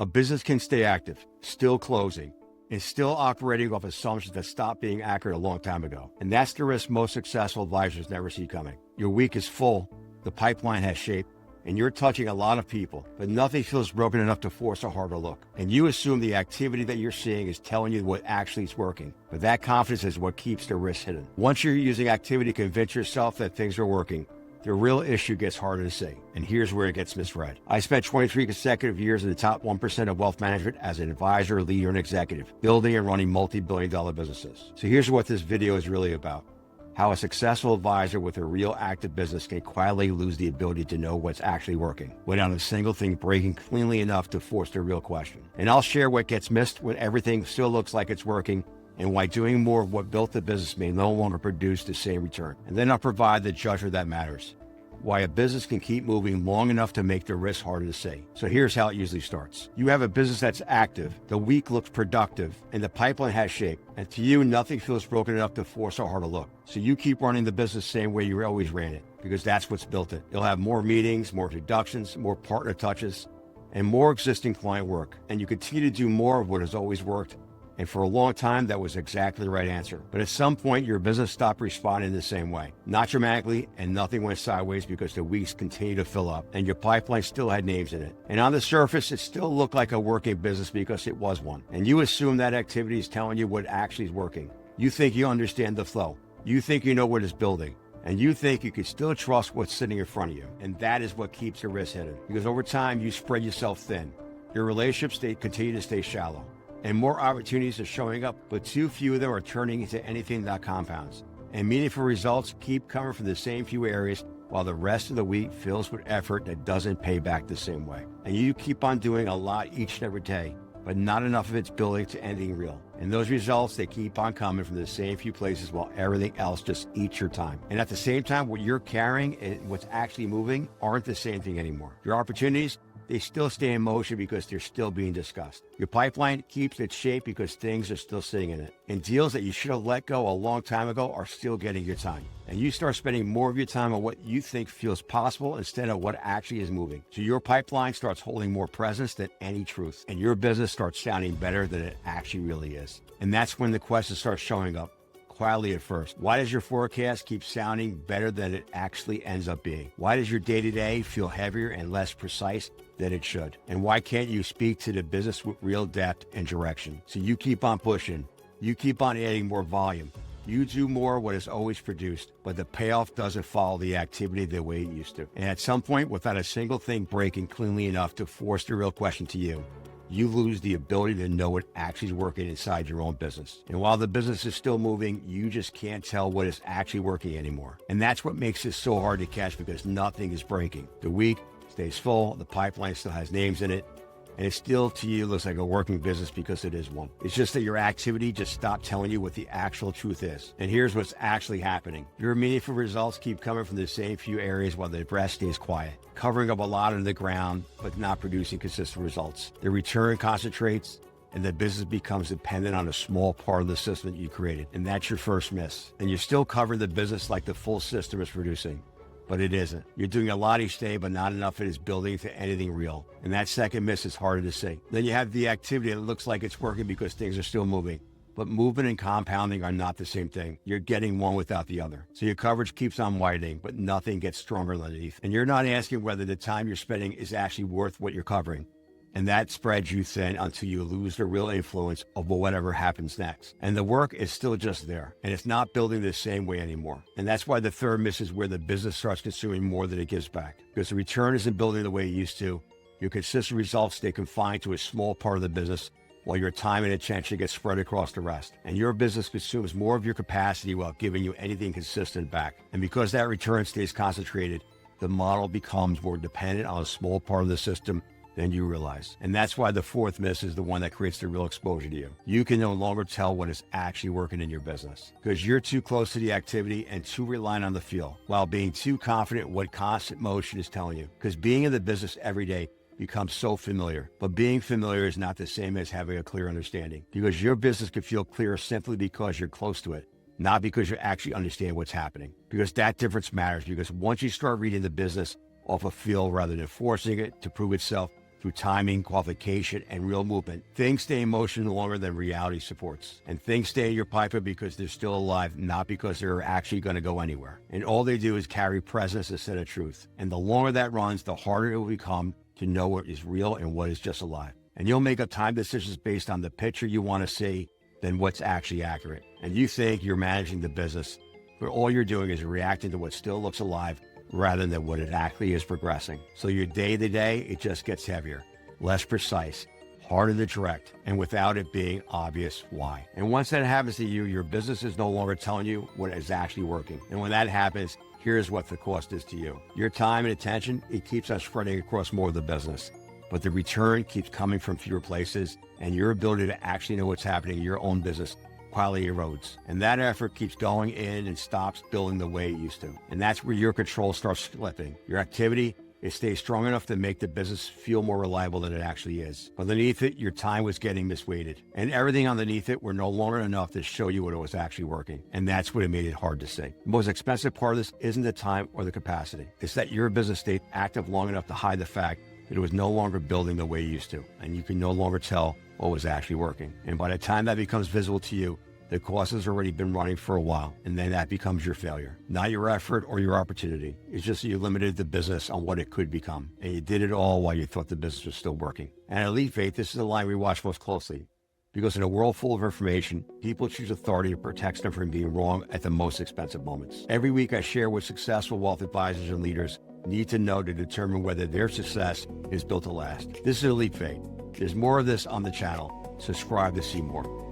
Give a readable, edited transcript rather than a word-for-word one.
A business can stay active, still closing, and still operating off assumptions that stopped being accurate a long time ago. And that's the risk most successful advisors never see coming. Your week is full, the pipeline has shape, and you're touching a lot of people, but nothing feels broken enough to force a harder look. And you assume the activity that you're seeing is telling you what actually is working. But that confidence is what keeps the risk hidden. Once you're using activity to convince yourself that things are working, the real issue gets harder to see. And here's where it gets misread. I spent 23 consecutive years in the top 1% of wealth management as an advisor, leader, and executive, building and running multi-billion-dollar businesses. So here's what this video is really about. How a successful advisor with a real active business can quietly lose the ability to know what's actually working without a single thing breaking cleanly enough to force the real question. And I'll share what gets missed when everything still looks like it's working and why doing more of what built the business may no longer produce the same return. And then I'll provide the judgment that matters. Why a business can keep moving long enough to make the risk harder to see. So here's how it usually starts. You have a business that's active, the week looks productive, and the pipeline has shape. And to you, nothing feels broken enough to force a harder look. So you keep running the business the same way you always ran it, because that's what's built it. You'll have more meetings, more introductions, more partner touches, and more existing client work. And you continue to do more of what has always worked. And for a long time, that was exactly the right answer. But at some point, your business stopped responding the same way. Not dramatically, and nothing went sideways because the weeks continued to fill up, and your pipeline still had names in it. And on the surface, it still looked like a working business because it was one. And you assume that activity is telling you what actually is working. You think you understand the flow. You think you know what is building. And you think you can still trust what's sitting in front of you. And that is what keeps the risk hidden. Because over time, you spread yourself thin. Your relationships continue to stay shallow. And more opportunities are showing up, but too few of them are turning into anything that compounds. And meaningful results keep coming from the same few areas, while the rest of the week fills with effort that doesn't pay back the same way. And you keep on doing a lot each and every day, but not enough of it's building to anything real. And those results, they keep on coming from the same few places while everything else just eats your time. And at the same time, what you're carrying and what's actually moving aren't the same thing anymore. Your opportunities, they still stay in motion because they're still being discussed. Your pipeline keeps its shape because things are still sitting in it. And deals that you should have let go a long time ago are still getting your time. And you start spending more of your time on what you think feels possible instead of what actually is moving. So your pipeline starts holding more presence than any truth. And your business starts sounding better than it actually really is. And that's when the questions start showing up. Quietly at first. Why does your forecast keep sounding better than it actually ends up being? Why does your day-to-day feel heavier and less precise than it should? And why can't you speak to the business with real depth and direction? So you keep on pushing. You keep on adding more volume. You do more what is always produced, but the payoff doesn't follow the activity the way it used to. And at some point, without a single thing breaking cleanly enough to force the real question to you, you lose the ability to know what actually is working inside your own business. And while the business is still moving, you just can't tell what is actually working anymore. And that's what makes this so hard to catch because nothing is breaking. The week stays full, the pipeline still has names in it, and it still to you looks like a working business because it is one. It's just that your activity just stopped telling you what the actual truth is. And here's what's actually happening. Your meaningful results keep coming from the same few areas while the rest stays quiet, covering up a lot of the ground, but not producing consistent results. The return concentrates, and the business becomes dependent on a small part of the system that you created. And that's your first miss. And you're still covering the business like the full system is producing. But it isn't. You're doing a lot each day, but not enough of it is building to anything real. And that second miss is harder to see. Then you have the activity that looks like it's working because things are still moving. But movement and compounding are not the same thing. You're getting one without the other. So your coverage keeps on widening, but nothing gets stronger underneath. And you're not asking whether the time you're spending is actually worth what you're covering. And that spreads you thin until you lose the real influence of whatever happens next. And the work is still just there. And it's not building the same way anymore. And that's why the third miss is where the business starts consuming more than it gives back. Because the return isn't building the way it used to. Your consistent results stay confined to a small part of the business while your time and attention gets spread across the rest. And your business consumes more of your capacity without giving you anything consistent back. And because that return stays concentrated, the model becomes more dependent on a small part of the system than you realize. And that's why the fourth miss is the one that creates the real exposure to you. You can no longer tell what is actually working in your business because you're too close to the activity and too reliant on the feel while being too confident what constant motion is telling you. Because being in the business every day becomes so familiar. But being familiar is not the same as having a clear understanding because your business can feel clear simply because you're close to it, not because you actually understand what's happening. Because that difference matters because once you start reading the business off a feel rather than forcing it to prove itself, through timing, qualification, and real movement, things stay in motion longer than reality supports. And things stay in your pipeline because they're still alive, not because they're actually going to go anywhere. And all they do is carry presence instead of truth. And the longer that runs, the harder it will become to know what is real and what is just alive. And you'll make up time decisions based on the picture you want to see than what's actually accurate. And you think you're managing the business, but all you're doing is reacting to what still looks alive rather than what it actually is progressing. So your day-to-day, it just gets heavier, less precise, harder to direct, and without it being obvious why. And once that happens to you, your business is no longer telling you what is actually working. And when that happens, here's what the cost is to you. Your time and attention, it keeps on spreading across more of the business, but the return keeps coming from fewer places, and your ability to actually know what's happening in your own business quality erodes. And that effort keeps going in and stops building the way it used to. And that's where your control starts slipping. Your activity, it stays strong enough to make the business feel more reliable than it actually is. Underneath it, your time was getting misweighted. And everything underneath it were no longer enough to show you what it was actually working. And that's what made it hard to see. The most expensive part of this isn't the time or the capacity. It's that your business stayed active long enough to hide the fact that it was no longer building the way it used to. And you can no longer tell what was actually working. And by the time that becomes visible to you, the cost has already been running for a while, and then that becomes your failure. Not your effort or your opportunity. It's just that you limited the business on what it could become, and you did it all while you thought the business was still working. And at EliteVate, this is the line we watch most closely. Because in a world full of information, people choose authority that protects them from being wrong at the most expensive moments. Every week, I share what successful wealth advisors and leaders need to know to determine whether their success is built to last. This is EliteVate. There's more of this on the channel. Subscribe to see more.